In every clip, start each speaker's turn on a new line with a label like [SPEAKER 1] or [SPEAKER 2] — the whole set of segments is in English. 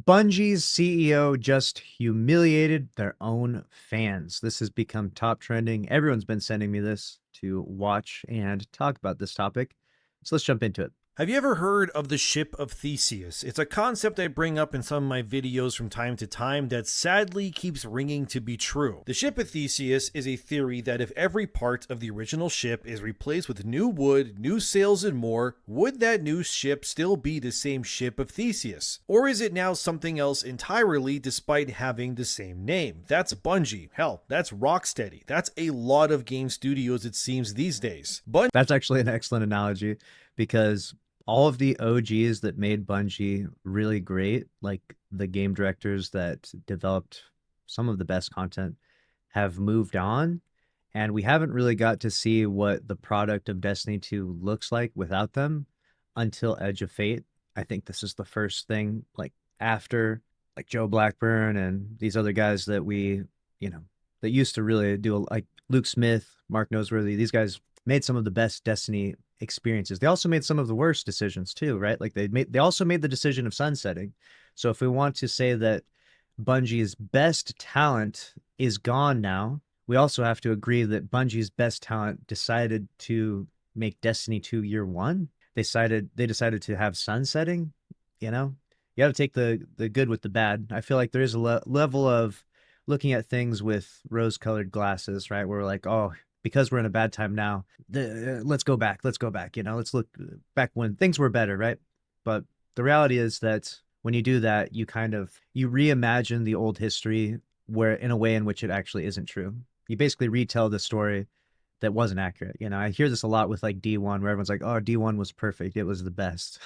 [SPEAKER 1] Bungie's CEO just humiliated their own fans. This has become top trending. Everyone's been sending me this to watch and talk about this topic. So let's jump into it.
[SPEAKER 2] Have you ever heard of the ship of Theseus? It's a concept I bring up in some of my videos from time to time that sadly keeps ringing to be true. The ship of Theseus is a theory that if every part of the original ship is replaced with new wood, new sails, and more, would that new ship still be the same ship of Theseus? Or is it now something else entirely despite having the same name? That's Bungie. Hell, that's Rocksteady. That's a lot of game studios it seems these days.
[SPEAKER 1] That's actually an excellent analogy because all of the OGs that made Bungie really great, like the game directors that developed some of the best content, have moved on. And we haven't really got to see what the product of Destiny 2 looks like without them until Edge of Fate. I think this is the first thing, like after like Joe Blackburn and these other guys that that used to really do, like Luke Smith, Mark Noseworthy, these guys made some of the best Destiny experiences. They also made some of the worst decisions too, right? Like they also made the decision of sunsetting. So if we want to say that Bungie's best talent is gone now, we also have to agree that Bungie's best talent decided to make Destiny 2 year one. They decided to have sunsetting, you know? You got to take the good with the bad. I feel like there is a level of looking at things with rose-colored glasses, right? Where we're like, oh, because we're in a bad time now, let's go back. Let's go back. Let's look back when things were better, right? But the reality is that when you do that, you reimagine the old history where in a way in which it actually isn't true. You basically retell the story that wasn't accurate. I hear this a lot with like D1, where everyone's like, oh, D1 was perfect. It was the best.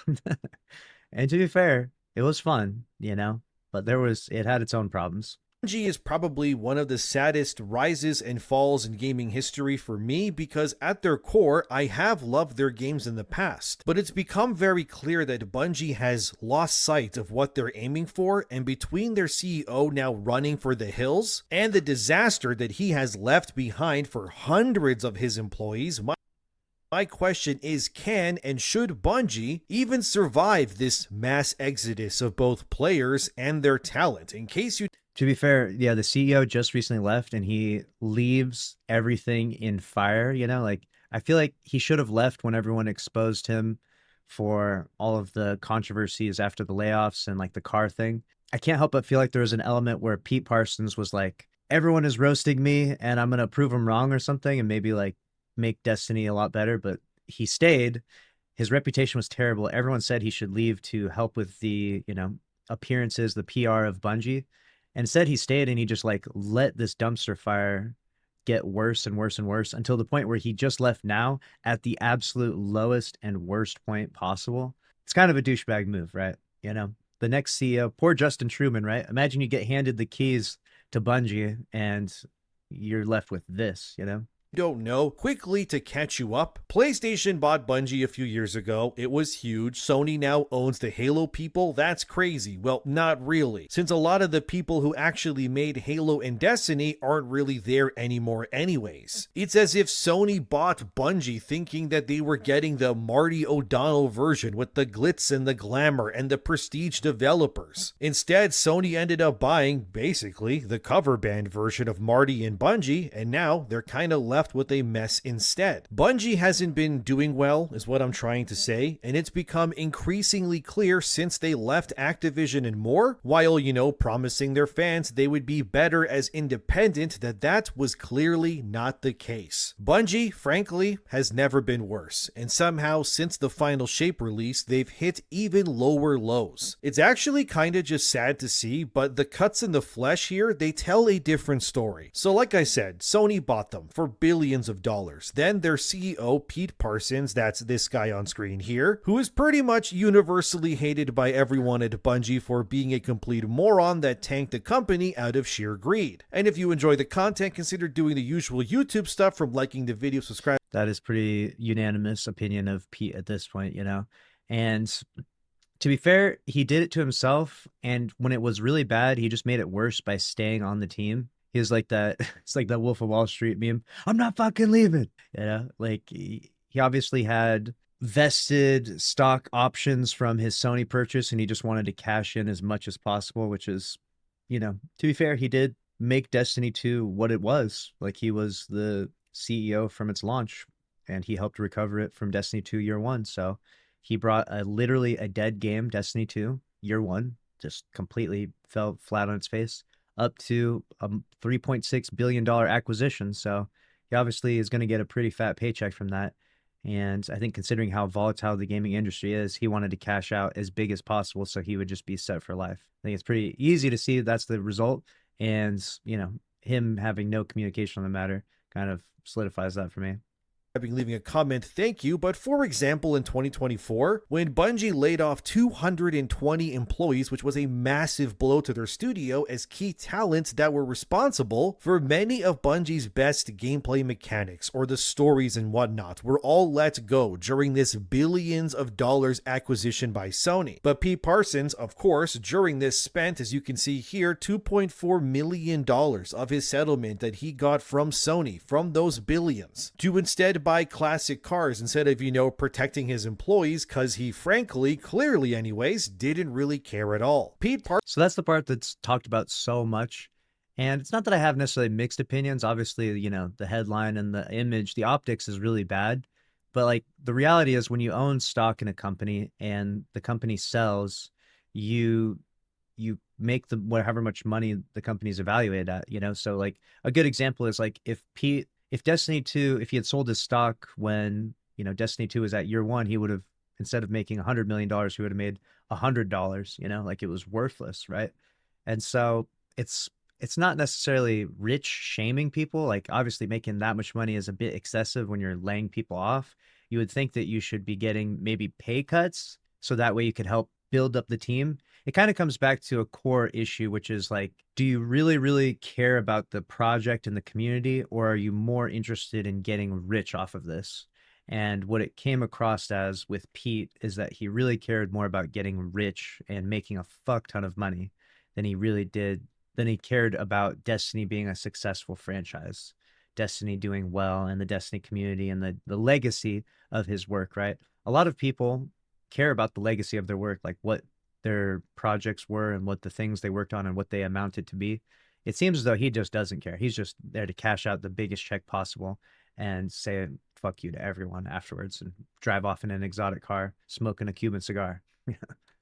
[SPEAKER 1] And to be fair, it was fun, but it had its own problems.
[SPEAKER 2] Bungie is probably one of the saddest rises and falls in gaming history for me because at their core, I have loved their games in the past. But it's become very clear that Bungie has lost sight of what they're aiming for, and between their CEO now running for the hills and the disaster that he has left behind for hundreds of his employees, my question is, can and should Bungie even survive this mass exodus of both players and their talent?
[SPEAKER 1] To be fair, yeah, the CEO just recently left and he leaves everything in fire, like I feel like he should have left when everyone exposed him for all of the controversies after the layoffs and like the car thing. I can't help but feel like there was an element where Pete Parsons was like, everyone is roasting me and I'm going to prove them wrong or something and maybe like make Destiny a lot better. But he stayed. His reputation was terrible. Everyone said he should leave to help with the, appearances, the PR of Bungie. Instead, he stayed and he just like let this dumpster fire get worse and worse and worse until the point where he just left now at the absolute lowest and worst point possible. It's kind of a douchebag move, right? The next CEO, poor Justin Truman, right? Imagine you get handed the keys to Bungie and you're left with this,
[SPEAKER 2] Don't know, quickly to catch you up, PlayStation bought Bungie a few years ago. It was huge. Sony now owns the Halo people. That's crazy. Well, not really, since a lot of the people who actually made Halo and Destiny aren't really there anymore anyways. It's as if Sony bought Bungie thinking that they were getting the Marty O'Donnell version with the glitz and the glamour and the prestige developers. Instead, Sony ended up buying, basically, the cover band version of Marty and Bungie, and now they're kind of left with a mess instead. Bungie hasn't been doing well, is what I'm trying to say, and it's become increasingly clear since they left Activision and more, while, promising their fans they would be better as independent, that was clearly not the case. Bungie, frankly, has never been worse, and somehow since the final Shape release, they've hit even lower lows. It's actually kinda just sad to see, but the cuts in the flesh here, they tell a different story. So like I said, Sony bought them for billions of dollars. Then their CEO, Pete Parsons, that's this guy on screen here, who is pretty much universally hated by everyone at Bungie for being a complete moron that tanked the company out of sheer greed. And if you enjoy the content, consider doing the usual YouTube stuff from liking the video, subscribe.
[SPEAKER 1] That is pretty unanimous opinion of Pete at this point, And to be fair, he did it to himself. And when it was really bad, he just made it worse by staying on the team. He was like that. It's like that Wolf of Wall Street meme. I'm not fucking leaving. Like he obviously had vested stock options from his Sony purchase, and he just wanted to cash in as much as possible, which is, to be fair, he did make Destiny 2 what it was. Like, he was the CEO from its launch, and he helped recover it from Destiny 2 year one. So he brought literally a dead game, Destiny 2 year one, just completely fell flat on its face, up to a $3.6 billion acquisition. So he obviously is going to get a pretty fat paycheck from that. And I think, considering how volatile the gaming industry is, he wanted to cash out as big as possible so he would just be set for life. I think it's pretty easy to see that's the result. And, him having no communication on the matter kind of solidifies that for me.
[SPEAKER 2] Leaving a comment, thank you. But for example, in 2024, when Bungie laid off 220 employees, which was a massive blow to their studio, as key talents that were responsible for many of Bungie's best gameplay mechanics or the stories and whatnot, were all let go during this billions of dollars acquisition by Sony. But Pete Parsons, of course, during this spent, as you can see here, $2.4 million of his settlement that he got from Sony from those billions to instead buy classic cars instead of, protecting his employees, because he frankly, clearly anyways, didn't really care at all.
[SPEAKER 1] So that's the part that's talked about so much. And it's not that I have necessarily mixed opinions. Obviously, the headline and the image, the optics is really bad. But like, the reality is, when you own stock in a company and the company sells, you make the whatever much money the company's evaluated at. So like, a good example is like, if Destiny 2, if he had sold his stock when, Destiny 2 was at year one, he would have, instead of making $100 million, he would have made $100, like, it was worthless, right? And so it's not necessarily rich shaming people. Like, obviously making that much money is a bit excessive when you're laying people off. You would think that you should be getting maybe pay cuts so that way you could help build up the team. It kind of comes back to a core issue, which is like, do you really, really care about the project and the community, or are you more interested in getting rich off of this? And what it came across as with Pete is that he really cared more about getting rich and making a fuck ton of money than he cared about Destiny being a successful franchise, Destiny doing well, and the Destiny community and the legacy of his work, right? A lot of people care about the legacy of their work, like what their projects were and what the things they worked on and what they amounted to be. It seems as though he just doesn't care. He's just there to cash out the biggest check possible and say fuck you to everyone afterwards and drive off in an exotic car smoking a Cuban cigar.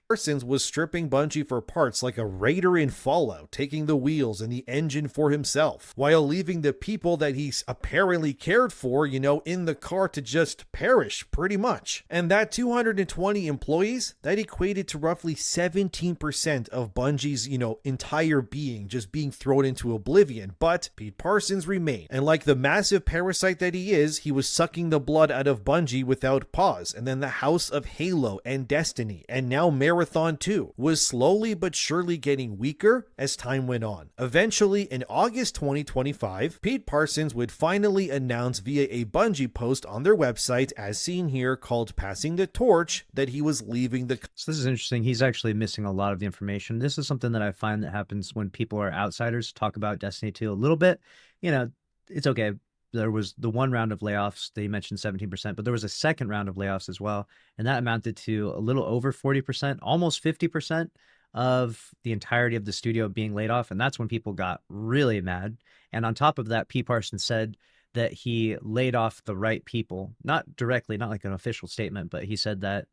[SPEAKER 2] Parsons was stripping Bungie for parts like a raider in Fallout, taking the wheels and the engine for himself, while leaving the people that he's apparently cared for, in the car to just perish, pretty much. And that 220 employees, that equated to roughly 17% of Bungie's, entire being just being thrown into oblivion. But Pete Parsons remained. And like the massive parasite that he is, he was sucking the blood out of Bungie without pause. And then the House of Halo and Destiny, and now Marathon 2, was slowly but surely getting weaker as time went on. Eventually, in August 2025, Pete Parsons would finally announce via a Bungie post on their website, as seen here, called Passing the Torch, that he was leaving the...
[SPEAKER 1] So this is interesting. He's actually missing a lot of the information. This is something that I find that happens when people are outsiders talk about Destiny 2 a little bit. It's okay. There was the one round of layoffs. They mentioned 17%, but there was a second round of layoffs as well. And that amounted to a little over 40%, almost 50% of the entirety of the studio being laid off. And that's when people got really mad. And on top of that, P. Parsons said that he laid off the right people, not directly, not like an official statement, but he said that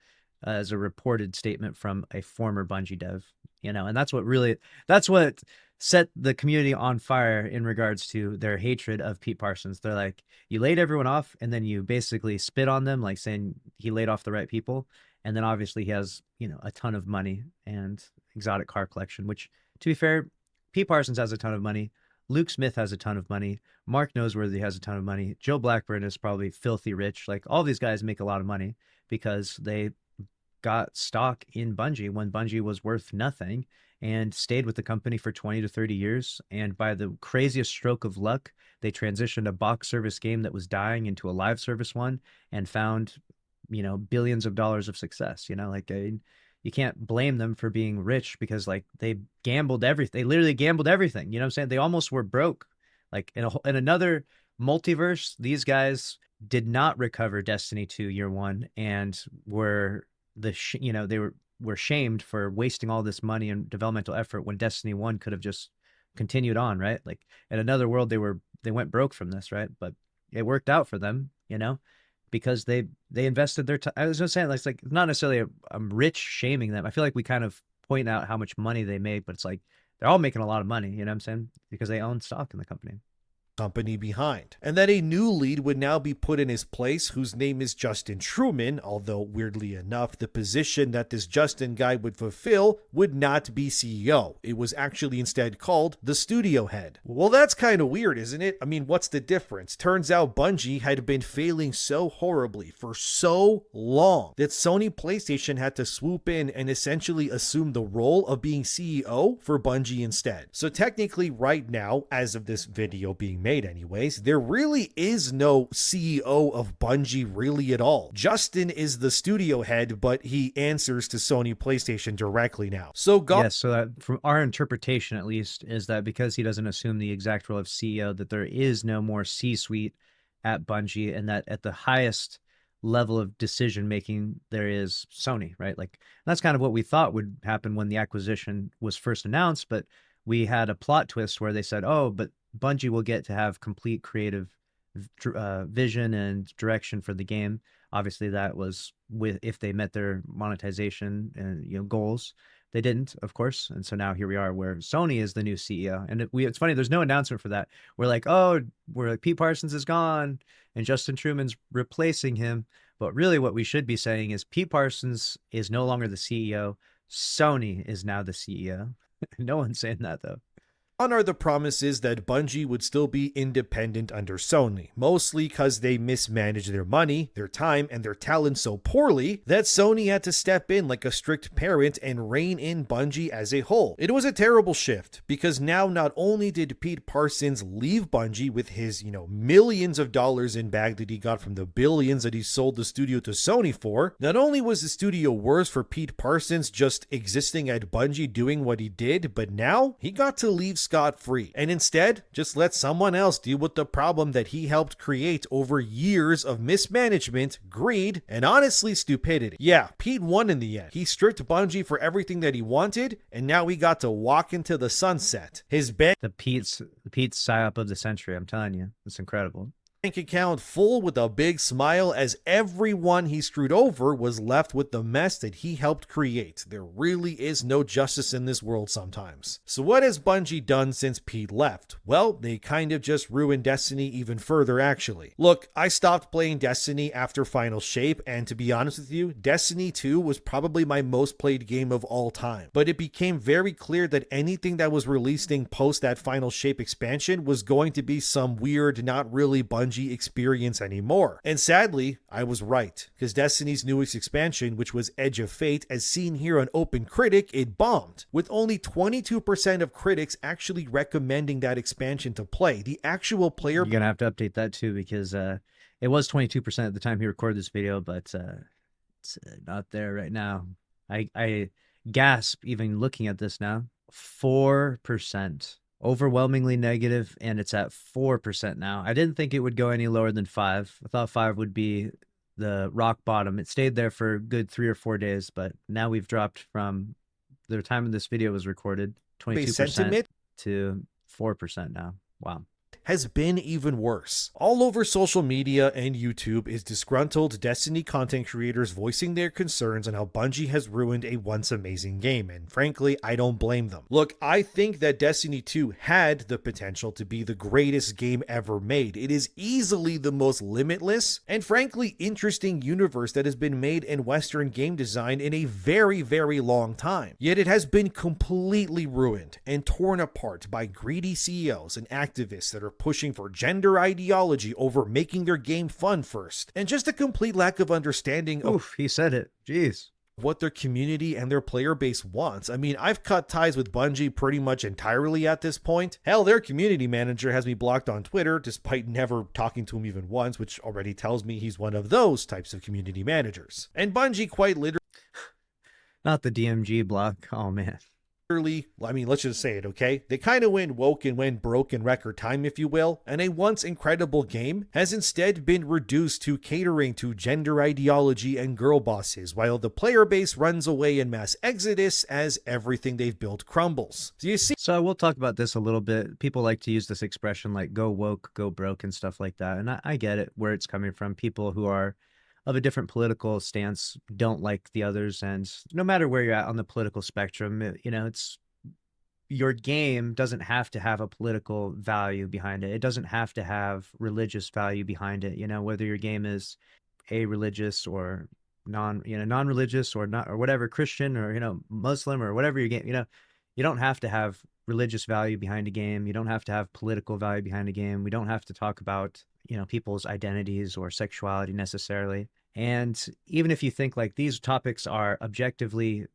[SPEAKER 1] as a reported statement from a former Bungie dev, and that's what set the community on fire in regards to their hatred of Pete Parsons. They're like, you laid everyone off and then you basically spit on them, like saying he laid off the right people. And then obviously he has, a ton of money and exotic car collection, which, to be fair, Pete Parsons has a ton of money. Luke Smith has a ton of money. Mark Noseworthy has a ton of money. Joe Blackburn is probably filthy rich. Like, all these guys make a lot of money because they got stock in Bungie when Bungie was worth nothing, and stayed with the company for 20 to 30 years. And by the craziest stroke of luck, they transitioned a box service game that was dying into a live service one and found, billions of dollars of success. You can't blame them for being rich because, like, they gambled everything. They literally gambled everything. You know what I'm saying? They almost were broke. Like, in another multiverse, these guys did not recover Destiny 2 year one and were they were shamed for wasting all this money and developmental effort when Destiny 1 could have just continued on, right? Like in another world they went broke from this, right? But it worked out for them, because they invested their time. I was just saying, like, it's like not necessarily I'm rich shaming them. I feel like we kind of point out how much money they make, but it's like they're all making a lot of money, you know what I'm saying? Because they own stock in the company.
[SPEAKER 2] Company behind, and that a new lead would now be put in his place whose name is Justin Truman, although weirdly enough, the position that this Justin guy would fulfill would not be CEO. It was actually instead called the studio head. Well, that's kind of weird, isn't it? I mean, what's the difference? Turns out Bungie had been failing so horribly for so long that Sony PlayStation had to swoop in and essentially assume the role of being CEO for Bungie instead. So technically right now, as of this video being made anyways, there really is no CEO of Bungie really at all. Justin is the studio head, but he answers to Sony PlayStation directly now. So
[SPEAKER 1] Yes, so that from our interpretation at least is that because he doesn't assume the exact role of CEO, that there is no more C-suite at Bungie, and that at the highest level of decision making there is Sony, right? Like that's kind of what we thought would happen when the acquisition was first announced, but we had a plot twist where they said, "Oh, but Bungie will get to have complete creative vision and direction for the game." Obviously, that was with if they met their monetization and goals. They didn't, of course, and so now here we are, where Sony is the new CEO. And it's funny, there's no announcement for that. We're like, oh, we're like Pete Parsons is gone, and Justin Truman's replacing him. But really, what we should be saying is Pete Parsons is no longer the CEO. Sony is now the CEO. No one's saying that though.
[SPEAKER 2] Gone are the promises that Bungie would still be independent under Sony, mostly because they mismanaged their money, their time, and their talent so poorly that Sony had to step in like a strict parent and rein in Bungie as a whole. It was a terrible shift, because now not only did Pete Parsons leave Bungie with his, millions of dollars in bag that he got from the billions that he sold the studio to Sony for, not only was the studio worse for Pete Parsons just existing at Bungie doing what he did, but now he got to leave scot-free and instead just let someone else deal with the problem that he helped create over years of mismanagement, greed, and honestly stupidity. Yeah, Pete won in the end. He stripped Bungie for everything that he wanted, and now he got to walk into the sunset. His bank
[SPEAKER 1] The Pete's psyop of the century, I'm telling you. It's incredible.
[SPEAKER 2] account full with a big smile as everyone he screwed over was left with the mess that he helped create. There really is no justice in this world sometimes. So what has Bungie done since Pete left? Well, they kind of just ruined Destiny even further actually. Look, I stopped playing Destiny after Final Shape, and to be honest with you, Destiny 2 was probably my most played game of all time. But it became very clear that anything that was releasing post that Final Shape expansion was going to be some weird, not really Bungie experience anymore. And sadly, I was right, because Destiny's newest expansion, which was Edge of Fate, as seen here on Open Critic, it bombed, with only 22% of critics actually recommending that expansion to play. The actual player...
[SPEAKER 1] You're gonna have to update that too, because it was 22% at the time he recorded this video, but it's not there right now. I gasp even looking at this now. 4%. Overwhelmingly negative, and it's at 4% now. I didn't think it would go any lower than 5. I thought 5 would be the rock bottom. It stayed there for a good 3 or 4 days, but now we've dropped from the time this video was recorded, 22% to 4% now. Wow.
[SPEAKER 2] Has been even worse. All over social media and YouTube is disgruntled Destiny content creators voicing their concerns on how Bungie has ruined a once amazing game, and frankly, I don't blame them. Look, I think that Destiny 2 had the potential to be the greatest game ever made. It is easily the most limitless and frankly interesting universe that has been made in Western game design in a very, very long time. Yet it has been completely ruined and torn apart by greedy CEOs and activists that are pushing for gender ideology over making their game fun first, and just a complete lack of understanding of
[SPEAKER 1] Oof, he said it. Jeez.
[SPEAKER 2] what their community and their player base wants. I mean, I've cut ties with Bungie pretty much entirely at this point. Hell, their community manager has me blocked on Twitter despite never talking to him even once, which already tells me he's one of those types of community managers. And Bungie quite literally...
[SPEAKER 1] Not the DMG block. Oh man.
[SPEAKER 2] I mean, let's just say it, okay? They kind of went woke and went broke in record time, if you will, and a once incredible game has instead been reduced to catering to gender ideology and girl bosses, while the player base runs away in mass exodus as everything they've built crumbles. So you see,
[SPEAKER 1] So we'll talk about this a little bit. People like to use this expression like go woke, go broke, and stuff like that. And I get it where it's coming from. People who are of a different political stance don't like the others. And no matter where you're at on the political spectrum, it's your game doesn't have to have a political value behind it. It doesn't have to have religious value behind it. Whether your game is a religious or non-religious or not, or whatever, Christian or, Muslim or whatever your game, you don't have to have religious value behind a game. You don't have to have political value behind a game. We don't have to talk about, people's identities or sexuality necessarily. And even if you think like these topics are objectively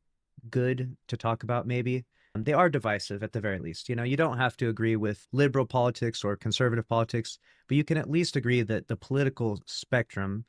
[SPEAKER 1] good to talk about, maybe they are divisive at the very least. You don't have to agree with liberal politics or conservative politics, but you can at least agree that the political spectrum,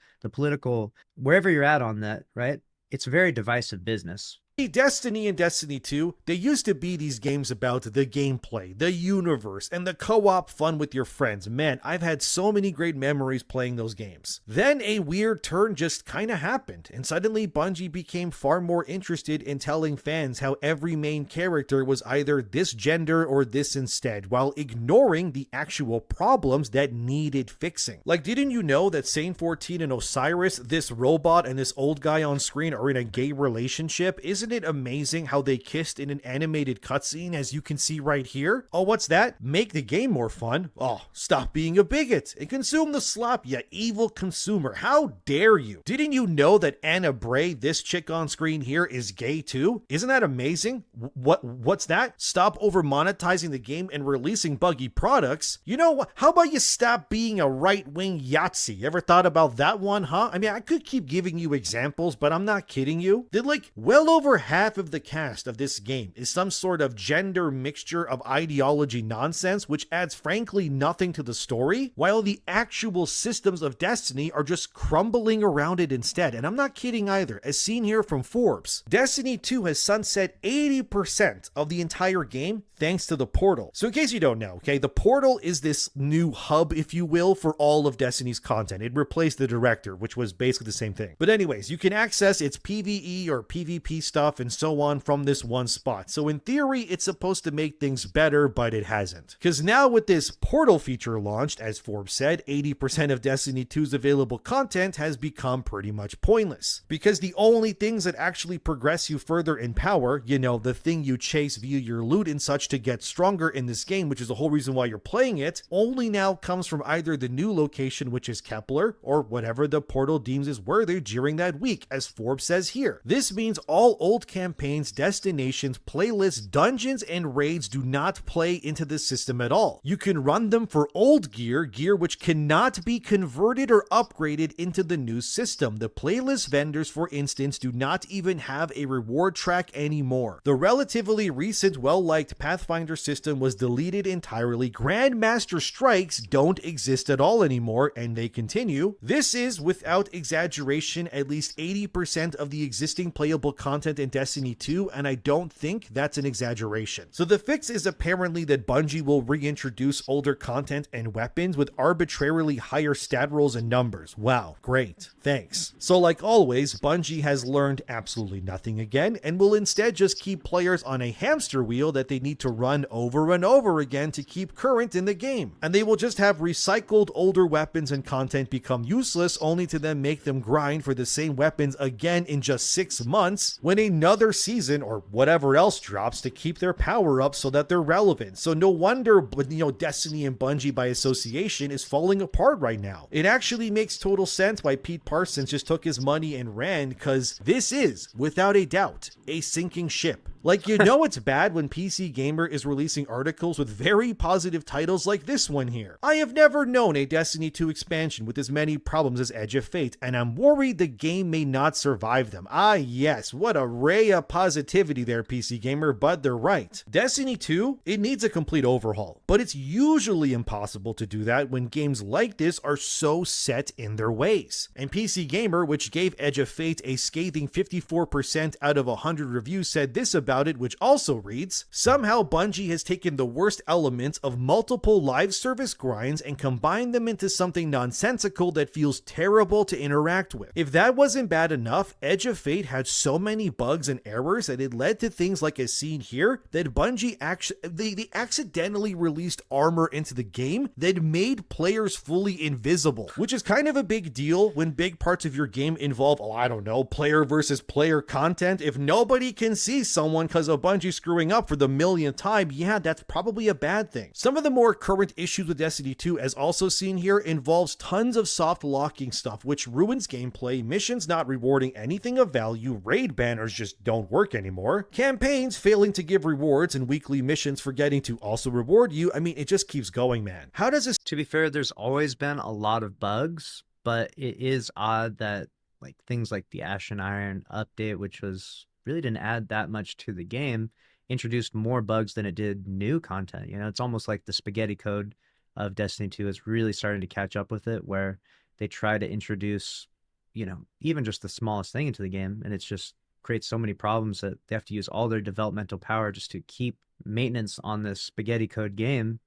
[SPEAKER 1] wherever you're at on that, right? It's very divisive business.
[SPEAKER 2] Destiny and Destiny 2, they used to be these games about the gameplay, the universe, and the co-op fun with your friends. Man, I've had so many great memories playing those games. Then a weird turn just kinda happened, and suddenly Bungie became far more interested in telling fans how every main character was either this gender or this instead, while ignoring the actual problems that needed fixing. Like, didn't you know that Saint 14 and Osiris, this robot and this old guy on screen, are in a gay relationship? Isn't it amazing how they kissed in an animated cutscene, as you can see right here? Oh, what's that? Make the game more fun? Oh, stop being a bigot and consume the slop, you evil consumer. How dare you? Didn't you know that Anna Bray, this chick on screen here, is gay too? Isn't that amazing? What's that? Stop over monetizing the game and releasing buggy products. You know what? How about you stop being a right-wing Yahtzee? Ever thought about that one, huh? I mean, I could keep giving you examples, but I'm not kidding you. Did like well over half of the cast of this game is some sort of gender mixture of ideology nonsense, which adds frankly nothing to the story, while the actual systems of Destiny are just crumbling around it instead. And I'm not kidding either, as seen here from Forbes. Destiny 2 has sunset 80% of the entire game thanks to the portal. So in case you don't know, okay, the portal is this new hub, if you will, for all of Destiny's content. It replaced the director, which was basically the same thing. But anyways, you can access its PvE or PvP stuff and so on from this one spot. So in theory, it's supposed to make things better, but it hasn't. Because now with this portal feature launched, as Forbes said, 80% of Destiny 2's available content has become pretty much pointless. Because the only things that actually progress you further in power, the thing you chase via your loot and such to get stronger in this game, which is the whole reason why you're playing it, only now comes from either the new location, which is Kepler, or whatever the portal deems is worthy during that week, as Forbes says here. This means all old campaigns, destinations, playlists, dungeons, and raids do not play into the system at all. You can run them for old gear which cannot be converted or upgraded into the new system. The playlist vendors, for instance, do not even have a reward track anymore. The relatively recent, well-liked Pathfinder system was deleted entirely. Grandmaster strikes don't exist at all anymore, and they continue. This is, without exaggeration, at least 80% of the existing playable content in Destiny 2, and I don't think that's an exaggeration. So the fix is apparently that Bungie will reintroduce older content and weapons with arbitrarily higher stat rolls and numbers. Wow, great, thanks. So like always, Bungie has learned absolutely nothing again, and will instead just keep players on a hamster wheel that they need to run over and over again to keep current in the game. And they will just have recycled older weapons and content become useless, only to then make them grind for the same weapons again in just 6 months when another season or whatever else drops to keep their power up so that they're relevant. So no wonder, Destiny and Bungie by association is falling apart right now. It actually makes total sense why Pete Parsons just took his money and ran, because this is, without a doubt, a sinking ship. Like, it's bad when PC Gamer is releasing articles with very positive titles like this one here. I have never known a Destiny 2 expansion with as many problems as Edge of Fate, and I'm worried the game may not survive them. Ah yes, what a ray of positivity there, PC Gamer, but they're right. Destiny 2, it needs a complete overhaul, but it's usually impossible to do that when games like this are so set in their ways. And PC Gamer, which gave Edge of Fate a scathing 54% out of 100 reviews, said this about about it, which also reads, somehow Bungie has taken the worst elements of multiple live service grinds and combined them into something nonsensical that feels terrible to interact with. If that wasn't bad enough, Edge of Fate had so many bugs and errors that it led to things like as seen here, that Bungie they accidentally released armor into the game that made players fully invisible, which is kind of a big deal when big parts of your game involve, oh, I don't know, player versus player content. If nobody can see someone because of Bungie screwing up for the millionth time, yeah, that's probably a bad thing. Some of the more current issues with Destiny 2, as also seen here, involves tons of soft locking stuff, which ruins gameplay, missions not rewarding anything of value, raid banners just don't work anymore, campaigns failing to give rewards, and weekly missions forgetting to also reward you. I mean, it just keeps going, man. How does this...
[SPEAKER 1] To be fair, there's always been a lot of bugs, but it is odd that like things like the Ash and Iron update, which was really didn't add that much to the game, introduced more bugs than it did new content. You know, it's almost like the spaghetti code of Destiny 2 is really starting to catch up with it, where they try to introduce, you know, even just the smallest thing into the game, and it's just creates so many problems that they have to use all their developmental power just to keep maintenance on this spaghetti code game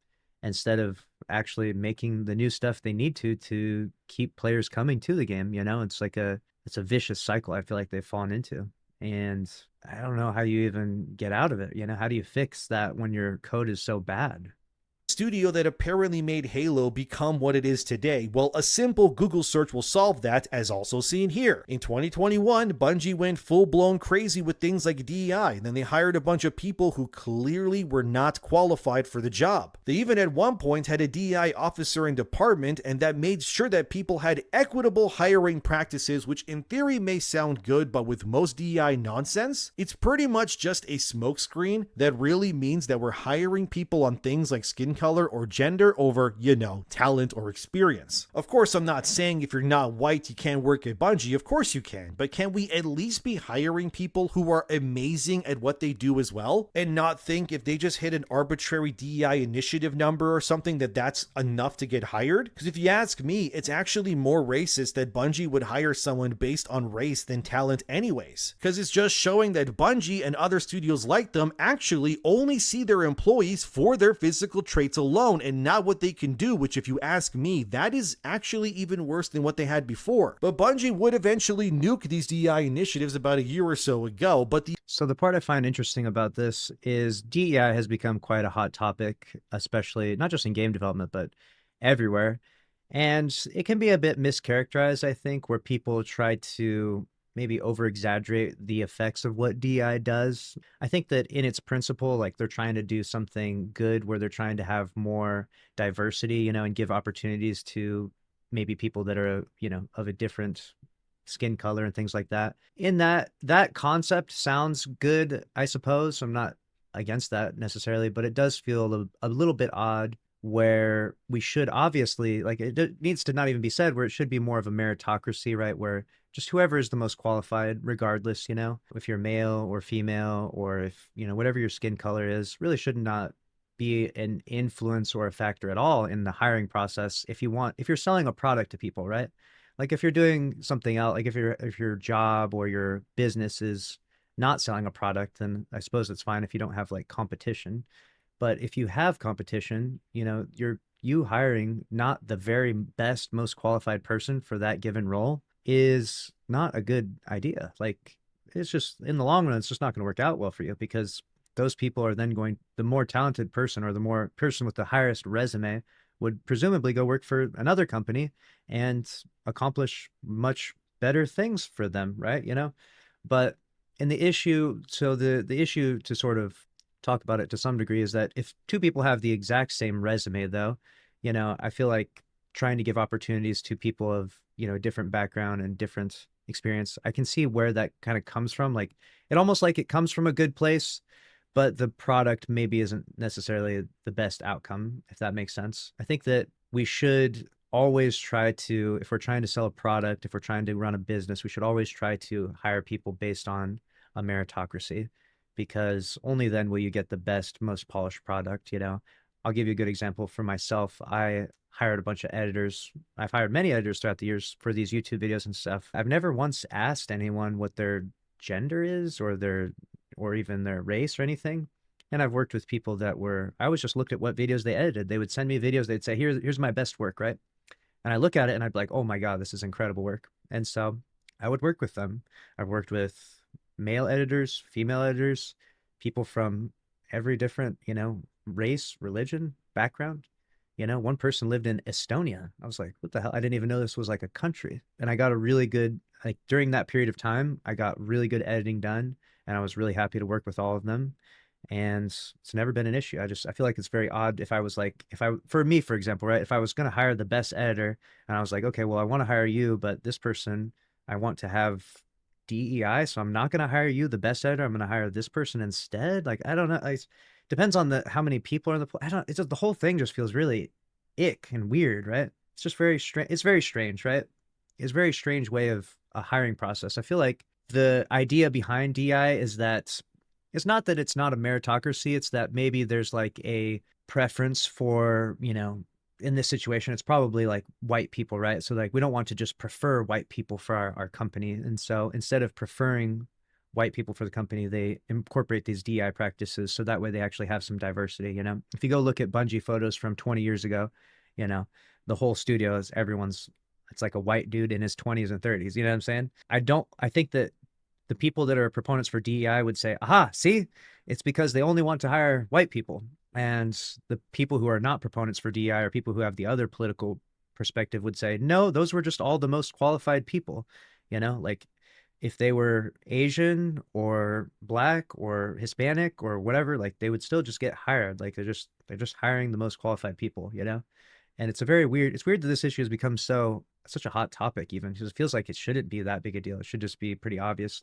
[SPEAKER 1] instead of actually making the new stuff they need to keep players coming to the game. You know, it's like it's a vicious cycle I feel like they've fallen into, and I don't know how you even get out of it. You know, how do you fix that when your code is so bad?
[SPEAKER 2] Studio that apparently made Halo become what it is today? Well, a simple Google search will solve that, as also seen here. In 2021, Bungie went full-blown crazy with things like DEI, and then they hired a bunch of people who clearly were not qualified for the job. They even at one point had a DEI officer in department, and that made sure that people had equitable hiring practices, which in theory may sound good, but with most DEI nonsense, it's pretty much just a smokescreen that really means that we're hiring people on things like skin color or gender over, you know, talent or experience. Of course, I'm not saying if you're not white, you can't work at Bungie. Of course you can, but can we at least be hiring people who are amazing at what they do as well, and not think if they just hit an arbitrary DEI initiative number or something that's enough to get hired? Because if you ask me, it's actually more racist that Bungie would hire someone based on race than talent anyways, because it's just showing that Bungie and other studios like them actually only see their employees for their physical traits alone and not what they can do, which if you ask me, that is actually even worse than what they had before. But Bungie would eventually nuke these DEI initiatives about a year or so ago, but
[SPEAKER 1] So the part I find interesting about this is DEI has become quite a hot topic, especially not just in game development, but everywhere. And it can be a bit mischaracterized, I think, where people try to maybe over exaggerate the effects of what DI does. I think that in its principle, like they're trying to do something good where they're trying to have more diversity, you know, and give opportunities to maybe people that are, you know, of a different skin color and things like that. In that concept sounds good, I suppose. I'm not against that necessarily, but it does feel a little bit odd where we should obviously, like, it needs to not even be said, where it should be more of a meritocracy, right? Where just whoever is the most qualified, regardless, you know, if you're male or female, or if, you know, whatever your skin color is, really should not be an influence or a factor at all in the hiring process. If you're selling a product to people, right? Like if you're doing something else, like if your job or your business is not selling a product, then I suppose it's fine if you don't have like competition. But if you have competition, you know, you hiring not the very best, most qualified person for that given role is not a good idea. Like, it's just, in the long run, it's just not going to work out well for you, because those people are then the more talented person, or the more person with the highest resume, would presumably go work for another company and accomplish much better things for them, right? You know, but in the issue, so the issue, to sort of talk about it to some degree, is that if two people have the exact same resume, though, you know, I feel like trying to give opportunities to people of, you know, different background and different experience, I can see where that kind of comes from. Like, it almost like it comes from a good place, but the product maybe isn't necessarily the best outcome, if that makes sense. I think that we should always try to, if we're trying to sell a product, if we're trying to run a business, we should always try to hire people based on a meritocracy, because only then will you get the best, most polished product. You know, I'll give you a good example for myself. I hired a bunch of editors. I've hired many editors throughout the years for these YouTube videos and stuff. I've never once asked anyone what their gender is, or or even their race or anything. And I've worked with people that I always just looked at what videos they edited. They would send me videos. They'd say, here's my best work, right? And I look at it and I'd be like, oh my God, this is incredible work. And so I would work with them. I've worked with male editors, female editors, people from every different, race, religion, background. One person lived in Estonia. I was like, what the hell? I didn't even know this was like a country. And I got a really good, like during that period of time, I got really good editing done. And I was really happy to work with all of them. And it's never been an issue. I feel like it's very odd if I was like, for me, for example, right? If I was going to hire the best editor and I was like, okay, well, I want to hire you, but this person, I want to have DEI. So I'm not going to hire you, the best editor. I'm going to hire this person instead. Like, I don't know. It depends on how many people are in I don't, it's just, the whole thing just feels really ick and weird, right? It's just very strange. It's very strange, right? It's a very strange way of a hiring process. I feel like the idea behind DEI is that it's not that it's not a meritocracy. It's that maybe there's like a preference for, in this situation, it's probably like white people, right? So like we don't want to just prefer white people for our company. And so instead of preferring white people for the company, they incorporate these DEI practices. So that way they actually have some diversity, If you go look at Bungie photos from 20 years ago, the whole studio is it's like a white dude in his 20s and 30s. You know what I'm saying? I think that the people that are proponents for DEI would say, aha, see, it's because they only want to hire white people. And the people who are not proponents for DEI or people who have the other political perspective would say, no, those were just all the most qualified people. Like if they were Asian or Black or Hispanic or whatever, like they would still just get hired. Like they're just hiring the most qualified people, And it's weird that this issue has become such a hot topic, even because it feels like it shouldn't be that big a deal. It should just be pretty obvious.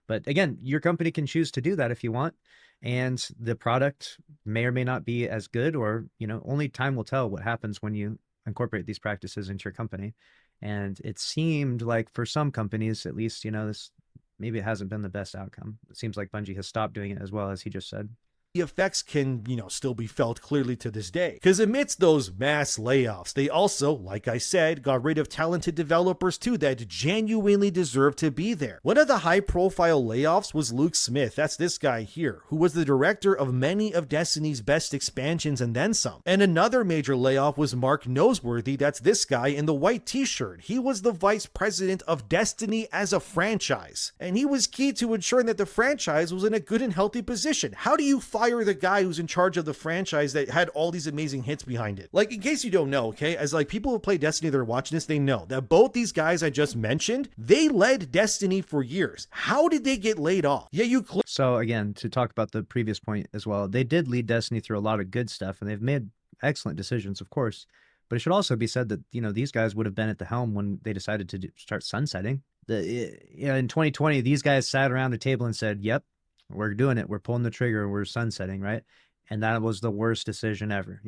[SPEAKER 1] But again, your company can choose to do that if you want. And the product may or may not be as good, or, only time will tell what happens when you incorporate these practices into your company. And it seemed like for some companies, at least, this maybe it hasn't been the best outcome. It seems like Bungie has stopped doing it as well, as he just said.
[SPEAKER 2] The effects can, still be felt clearly to this day. Because amidst those mass layoffs, they also, like I said, got rid of talented developers too that genuinely deserved to be there. One of the high-profile layoffs was Luke Smith, that's this guy here, who was the director of many of Destiny's best expansions and then some. And another major layoff was Mark Noseworthy, that's this guy in the white t-shirt. He was the vice president of Destiny as a franchise. And he was key to ensuring that the franchise was in a good and healthy position. How do you fire the guy who's in charge of the franchise that had all these amazing hits behind it? Like, in case you don't know, okay, as like people who play Destiny that are watching this, they know that both these guys I just mentioned, they led Destiny for years. How did they get laid off? Yeah,
[SPEAKER 1] So again, to talk about the previous point as well, they did lead Destiny through a lot of good stuff, and they've made excellent decisions, of course. But it should also be said that, these guys would have been at the helm when they decided to start sunsetting. In 2020, these guys sat around the table and said, yep, we're doing it. We're pulling the trigger. We're sunsetting, right? And that was the worst decision ever.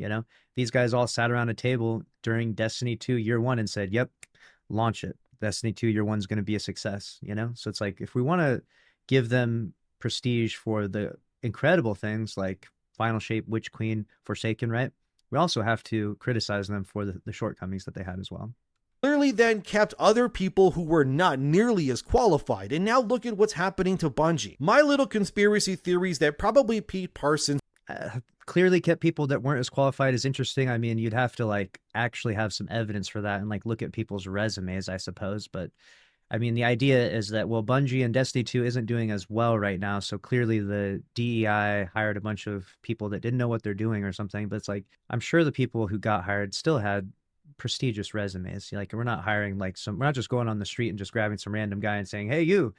[SPEAKER 1] These guys all sat around a table during Destiny 2 Year 1 and said, yep, launch it. Destiny 2 Year 1 is going to be a success, So it's like, if we want to give them prestige for the incredible things like Final Shape, Witch Queen, Forsaken, right? We also have to criticize them for the shortcomings that they had as well.
[SPEAKER 2] Clearly then kept other people who were not nearly as qualified, and now look at what's happening to Bungie. My little conspiracy theories that probably Pete Parsons
[SPEAKER 1] clearly kept people that weren't as qualified is interesting. I mean, you'd have to actually have some evidence for that and look at people's resumes, I suppose. But I mean, the idea is that, well, Bungie and Destiny 2 isn't doing as well right now, so clearly the DEI hired a bunch of people that didn't know what they're doing or something. But it's like, I'm sure the people who got hired still had prestigious resumes. We're not hiring we're not just going on the street and just grabbing some random guy and saying, hey, you're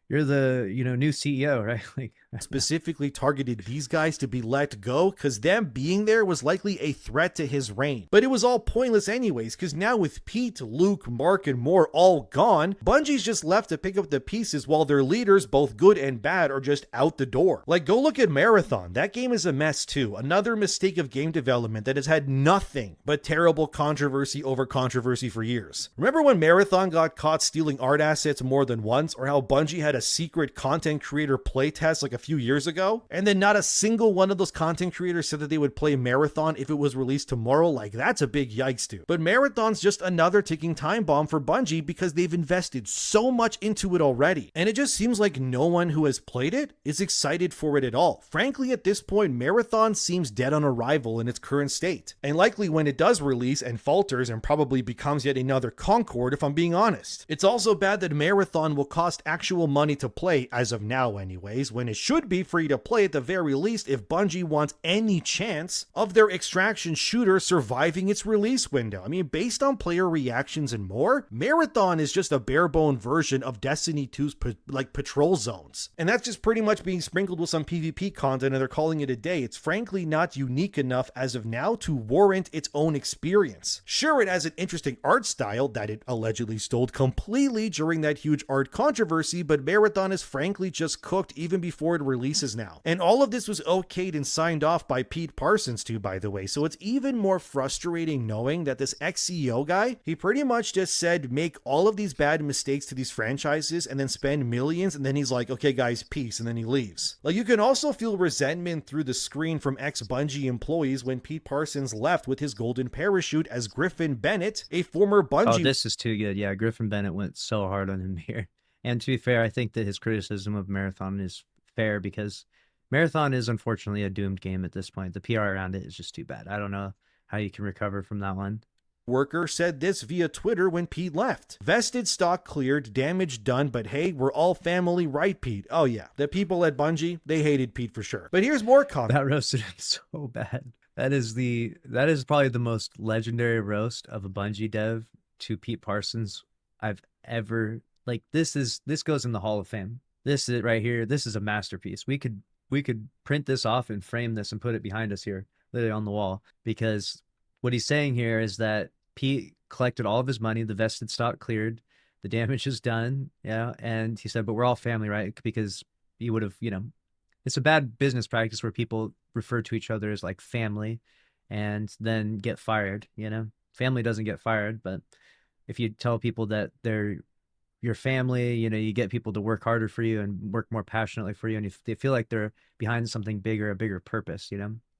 [SPEAKER 1] the new CEO, right?
[SPEAKER 2] specifically targeted these guys to be let go because them being there was likely a threat to his reign. But it was all pointless anyways, because now with Pete, Luke, Mark, and more all gone, Bungie's just left to pick up the pieces while their leaders, both good and bad, are just out the door. Go look at Marathon. That game is a mess too. Another mistake of game development that has had nothing but terrible controversy over controversy for years. Remember when Marathon got caught stealing art assets more than once, or how Bungie had a a secret content creator playtest like a few years ago, and then not a single one of those content creators said that they would play Marathon if it was released tomorrow. Like, that's a big yikes, dude. But Marathon's just another ticking time bomb for Bungie because they've invested so much into it already. And it just seems like no one who has played it is excited for it at all. Frankly, at this point, Marathon seems dead on arrival in its current state. And likely when it does release and falters and probably becomes yet another Concord, if I'm being honest. It's also bad that Marathon will cost actual money to play, as of now anyways, when it should be free to play at the very least if Bungie wants any chance of their extraction shooter surviving its release window. I mean, based on player reactions and more, Marathon is just a bare-bone version of Destiny 2's patrol zones. And that's just pretty much being sprinkled with some PvP content and they're calling it a day. It's frankly not unique enough as of now to warrant its own experience. Sure, it has an interesting art style that it allegedly stole completely during that huge art controversy, but Marathon is frankly just cooked even before it releases now. And all of this was okayed and signed off by Pete Parsons too, by the way, so it's even more frustrating knowing that this ex-CEO guy, he pretty much just said make all of these bad mistakes to these franchises and then spend millions, and then he's like, okay guys, peace, and then he leaves. Like, you can also feel resentment through the screen from ex-Bungie employees when Pete Parsons left with his golden parachute as Griffin Bennett, a former Bungie...
[SPEAKER 1] Oh, this is too good. Yeah, Griffin Bennett went so hard on him here. And to be fair, I think that his criticism of Marathon is fair because Marathon is unfortunately a doomed game at this point. The PR around it is just too bad. I don't know how you can recover from that one.
[SPEAKER 2] Worker said this via Twitter when Pete left. Vested stock cleared, damage done, but hey, we're all family, right, Pete? Oh yeah, the people at Bungie, they hated Pete for sure. But here's more comment.
[SPEAKER 1] That roasted him so bad. That is probably the most legendary roast of a Bungie dev to Pete Parsons I've ever, like, this goes in the Hall of Fame. This is right here. This is a masterpiece. We could print this off and frame this and put it behind us here, literally on the wall, because what he's saying here is that Pete collected all of his money, the vested stock cleared, the damage is done, yeah, and he said, but we're all family, right? Because he would have, it's a bad business practice where people refer to each other as like family and then get fired, Family doesn't get fired, but if you tell people that they're your family, you get people to work harder for you and work more passionately for you, and if they feel like they're behind something bigger, a bigger purpose,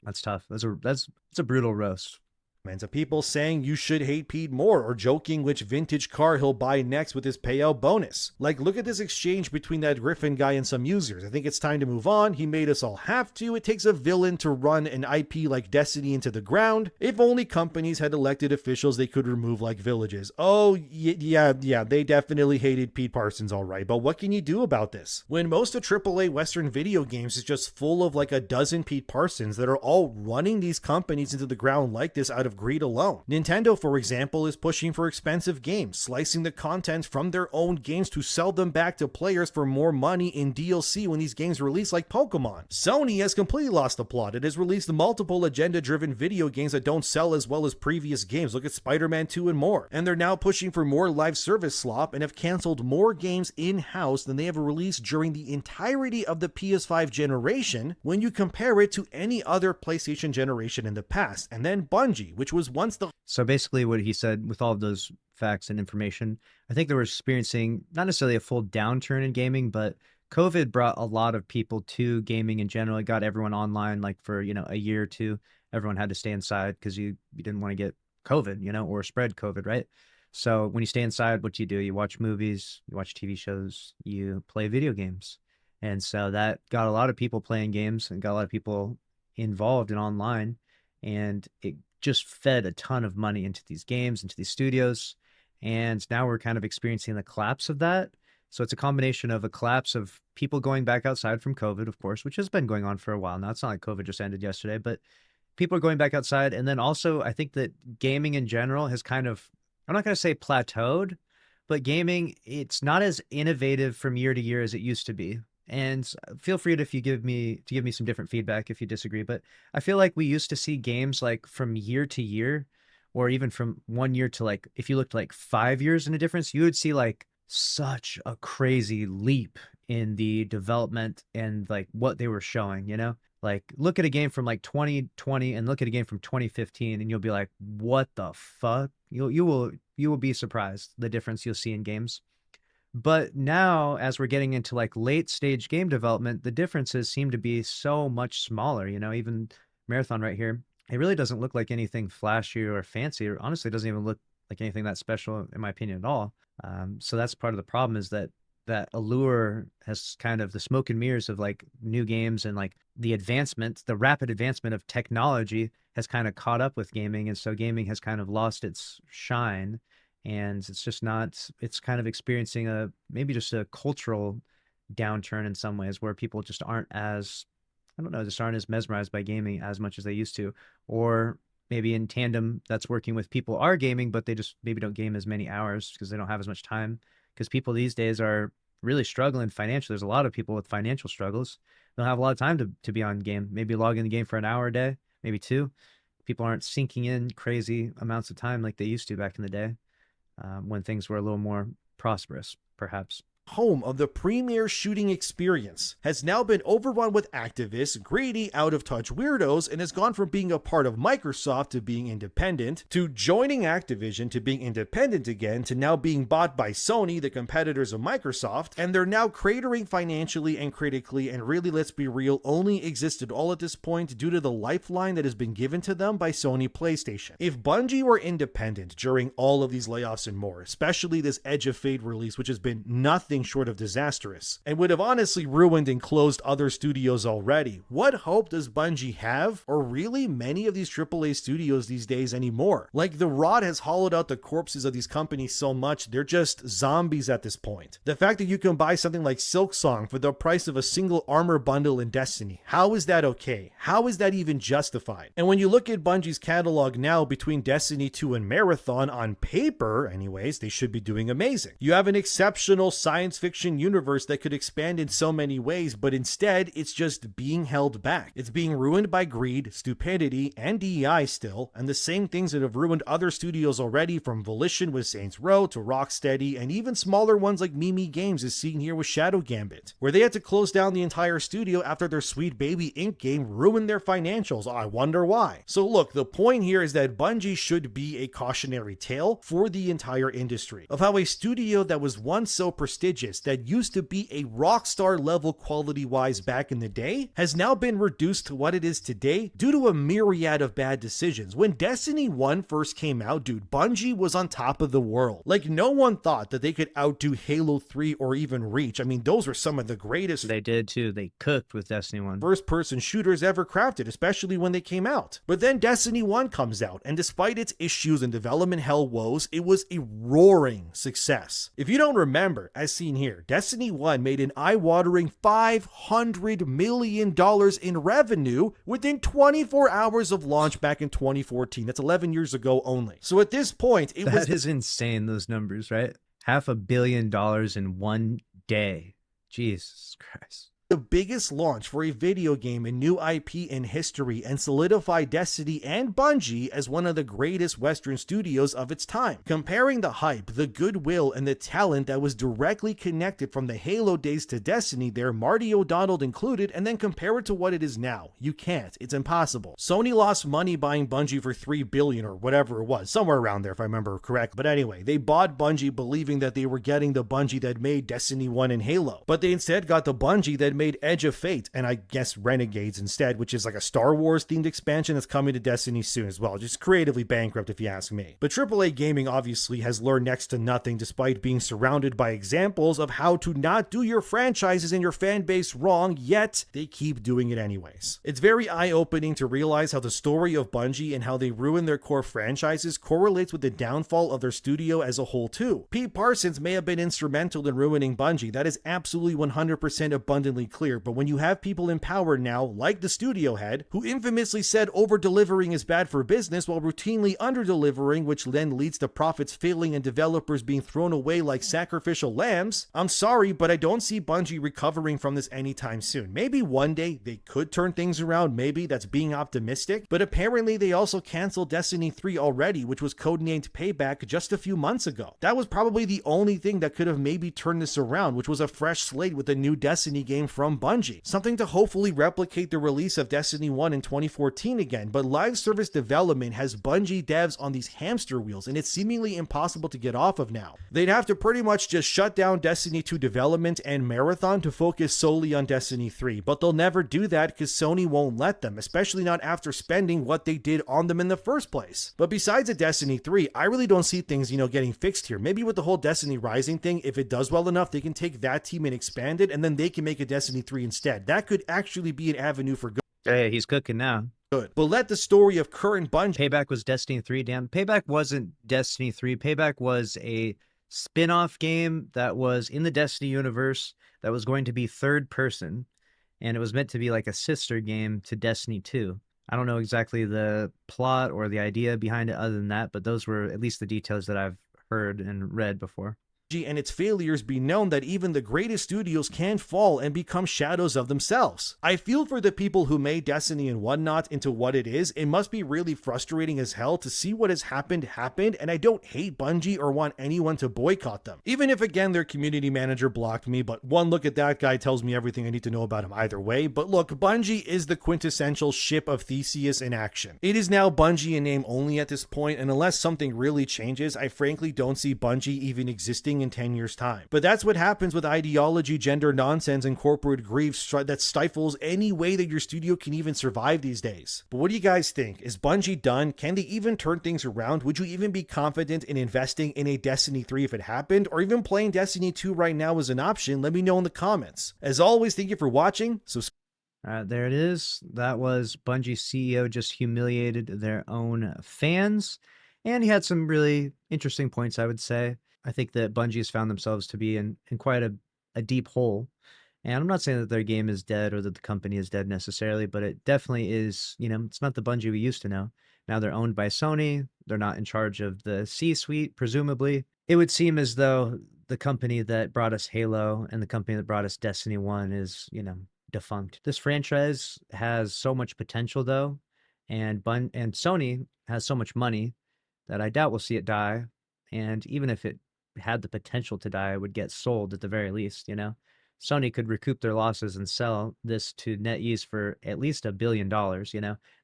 [SPEAKER 1] that's tough. That's a brutal roast.
[SPEAKER 2] Of people saying you should hate Pete more or joking which vintage car he'll buy next with his payout bonus. Like, look at this exchange between that Griffin guy and some users. I think it's time to move on. He made us all have to. It takes a villain to run an IP like Destiny into the ground. If only companies had elected officials they could remove like villages. Oh, yeah, they definitely hated Pete Parsons, all right. But what can you do about this? When most of AAA Western video games is just full of like a dozen Pete Parsons that are all running these companies into the ground like this out of greed alone. Nintendo, for example, is pushing for expensive games, slicing the content from their own games to sell them back to players for more money in DLC when these games release, like Pokemon. Sony has completely lost the plot. It has released multiple agenda-driven video games that don't sell as well as previous games. Look at Spider-Man 2 and more. And they're now pushing for more live service slop and have canceled more games in-house than they have released during the entirety of the PS5 generation when you compare it to any other PlayStation generation in the past. And then Bungie, which was once the...
[SPEAKER 1] So basically what he said with all of those facts and information, I think they were experiencing not necessarily a full downturn in gaming, but COVID brought a lot of people to gaming in general. It got everyone online, like for, a year or two. Everyone had to stay inside because you didn't want to get COVID, or spread COVID, right? So when you stay inside, what do? You watch movies, you watch TV shows, you play video games. And so that got a lot of people playing games and got a lot of people involved in online. And it just fed a ton of money into these games, into these studios. And now we're kind of experiencing the collapse of that. So it's a combination of a collapse of people going back outside from COVID, of course, which has been going on for a while now. It's not like COVID just ended yesterday, but people are going back outside. And then also I think that gaming in general has kind of, I'm not going to say plateaued, but gaming, it's not as innovative from year to year as it used to be. And feel free to, if you give me some different feedback if you disagree, but I feel like we used to see games like from year to year, or even from 1 year to, like, if you looked like 5 years in a difference, you would see like such a crazy leap in the development and like what they were showing, like look at a game from like 2020 and look at a game from 2015 and you'll be like, what the fuck? You will be surprised the difference you'll see in games. But now, as we're getting into like late stage game development, the differences seem to be so much smaller. You know, even Marathon right here, it really doesn't look like anything flashy or fancy, or honestly, it doesn't even look like anything that special, in my opinion, at all. So that's part of the problem is that that allure has kind of the smoke and mirrors of like new games and like the advancement, the rapid advancement of technology has kind of caught up with gaming. And so gaming has kind of lost its shine and it's just not, it's kind of experiencing a maybe just a cultural downturn in some ways where people just aren't as, I don't know, just aren't as mesmerized by gaming as much as they used to. Or maybe in tandem that's working with people are gaming, but they just maybe don't game as many hours because they don't have as much time. Because people these days are really struggling financially. There's a lot of people with financial struggles. They don't have a lot of time to be on game. Maybe log in the game for an hour a day, maybe two. People aren't sinking in crazy amounts of time like they used to back in the day when things were a little more prosperous, perhaps.
[SPEAKER 2] Home of the premier shooting experience, has now been overrun with activists, greedy, out-of-touch weirdos, and has gone from being a part of Microsoft to being independent, to joining Activision to being independent again, to now being bought by Sony, the competitors of Microsoft, and they're now cratering financially and critically, and really, let's be real, only existed all at this point due to the lifeline that has been given to them by Sony PlayStation. If Bungie were independent during all of these layoffs and more, especially this Edge of Fate release, which has been nothing short of disastrous, and would have honestly ruined and closed other studios already, what hope does Bungie have, or really many of these AAA studios these days anymore? Like, the rot has hollowed out the corpses of these companies so much, they're just zombies at this point. The fact that you can buy something like Silksong for the price of a single armor bundle in Destiny, how is that okay? How is that even justified? And when you look at Bungie's catalog now between Destiny 2 and Marathon, on paper anyways, they should be doing amazing. You have an exceptional science fiction universe that could expand in so many ways, but instead it's just being held back. It's being ruined by greed, stupidity, and DEI still, and the same things that have ruined other studios already, from Volition with Saints Row to Rocksteady, and even smaller ones like Mimi Games is seen here with Shadow Gambit, where they had to close down the entire studio after their Sweet Baby Inc. game ruined their financials. I wonder why. So look, the point here is that Bungie should be a cautionary tale for the entire industry of how a studio that was once so prestigious, that used to be a rock star level quality wise back in the day, has now been reduced to what it is today due to a myriad of bad decisions. When Destiny 1 first came out, dude, Bungie was on top of the world. Like, no one thought that they could outdo Halo 3 or even Reach. I mean, those were some of the greatest.
[SPEAKER 1] They did too. They cooked with Destiny 1.
[SPEAKER 2] First person shooters ever crafted, especially when they came out. But then Destiny 1 comes out, and despite its issues and development hell woes, it was a roaring success. If you don't remember, as seen here, Destiny 1 made an eye-watering $500 million in revenue within 24 hours of launch back in 2014. That's 11 years ago only. So at this point,
[SPEAKER 1] That is insane, those numbers, right? $500 million in one day. Jesus Christ.
[SPEAKER 2] The biggest launch for a video game and new IP in history, and solidified Destiny and Bungie as one of the greatest Western studios of its time. Comparing the hype, the goodwill, and the talent that was directly connected from the Halo days to Destiny there, Marty O'Donnell included, and then compare it to what it is now. You can't. It's impossible. Sony lost money buying Bungie for $3 billion or whatever it was, somewhere around there if I remember correct. But anyway, they bought Bungie believing that they were getting the Bungie that made Destiny 1 and Halo, but they instead got the Bungie that made Edge of Fate, and I guess Renegades instead, which is like a Star Wars themed expansion that's coming to Destiny soon as well. Just creatively bankrupt if you ask me. But AAA gaming obviously has learned next to nothing, despite being surrounded by examples of how to not do your franchises and your fan base wrong, yet they keep doing it anyways. It's very eye-opening to realize how the story of Bungie and how they ruin their core franchises correlates with the downfall of their studio as a whole too. Pete Parsons may have been instrumental in ruining Bungie, that is absolutely 100% abundantly clear, but when you have people in power now, like the studio head, who infamously said over-delivering is bad for business while routinely under-delivering, which then leads to profits failing and developers being thrown away like sacrificial lambs, I'm sorry, but I don't see Bungie recovering from this anytime soon. Maybe one day they could turn things around, maybe that's being optimistic, but apparently they also canceled Destiny 3 already, which was codenamed Payback just a few months ago. That was probably the only thing that could have maybe turned this around, which was a fresh slate with a new Destiny game from Bungie, something to hopefully replicate the release of Destiny 1 in 2014 again. But live service development has Bungie devs on these hamster wheels, and it's seemingly impossible to get off of now. They'd have to pretty much just shut down Destiny 2 development and Marathon to focus solely on Destiny 3, but they'll never do that because Sony won't let them, especially not after spending what they did on them in the first place. But besides a Destiny 3, I really don't see things, getting fixed here. Maybe with the whole Destiny Rising thing, if it does well enough, they can take that team and expand it, and then they can make a Destiny 3 instead. That could actually be an avenue for good.
[SPEAKER 1] Hey, he's cooking now.
[SPEAKER 2] But let the story of current Bungie.
[SPEAKER 1] Payback was Destiny 3. Damn, Payback wasn't Destiny 3. Payback was a spin-off game that was in the Destiny universe that was going to be third person, and it was meant to be like a sister game to Destiny 2. I don't know exactly the plot or the idea behind it other than that, but those were at least the details that I've heard and read before.
[SPEAKER 2] And its failures be known that even the greatest studios can fall and become shadows of themselves. I feel for the people who made Destiny and whatnot into what it is. It must be really frustrating as hell to see what has happened, and I don't hate Bungie or want anyone to boycott them. Even if, again, their community manager blocked me, but one look at that guy tells me everything I need to know about him either way. But look, Bungie is the quintessential ship of Theseus in action. It is now Bungie in name only at this point, and unless something really changes, I frankly don't see Bungie even existing in 10 years' time. But that's what happens with ideology, gender nonsense, and corporate grief that stifles any way that your studio can even survive these days. But what do you guys think? Is Bungie done? Can they even turn things around? Would you even be confident in investing in a Destiny 3 if it happened? Or even playing Destiny 2 right now as an option? Let me know in the comments. As always, thank you for watching.
[SPEAKER 1] There it is. That was Bungie's CEO just humiliated their own fans. And he had some really interesting points, I would say. I think that Bungie has found themselves to be in quite a deep hole. And I'm not saying that their game is dead or that the company is dead necessarily, but it definitely is, it's not the Bungie we used to know. Now they're owned by Sony. They're not in charge of the C-suite, presumably. It would seem as though the company that brought us Halo and the company that brought us Destiny 1 is, defunct. This franchise has so much potential, though, and Sony has so much money that I doubt we'll see it die. And even if it had the potential to die, it would get sold at the very least, Sony could recoup their losses and sell this to NetEase for at least $1 billion,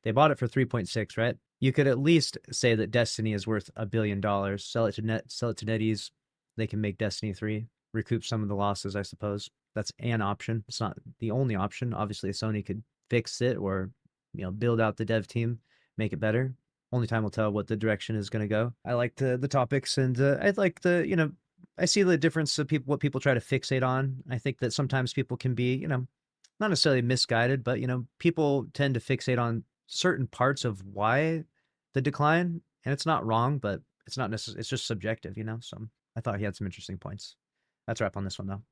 [SPEAKER 1] They bought it for 3.6, right? You could at least say that Destiny is worth $1 billion. Sell it to NetEase. They can make Destiny 3, recoup some of the losses, I suppose. That's an option. It's not the only option. Obviously, Sony could fix it or, build out the dev team, make it better. Only time will tell what the direction is going to go. I like the topics, and I like I see the difference of what people try to fixate on. I think that sometimes people can be, not necessarily misguided, but, people tend to fixate on certain parts of why the decline, and it's not wrong, but it's not necessarily, it's just subjective, So I thought he had some interesting points. That's a wrap on this one, though.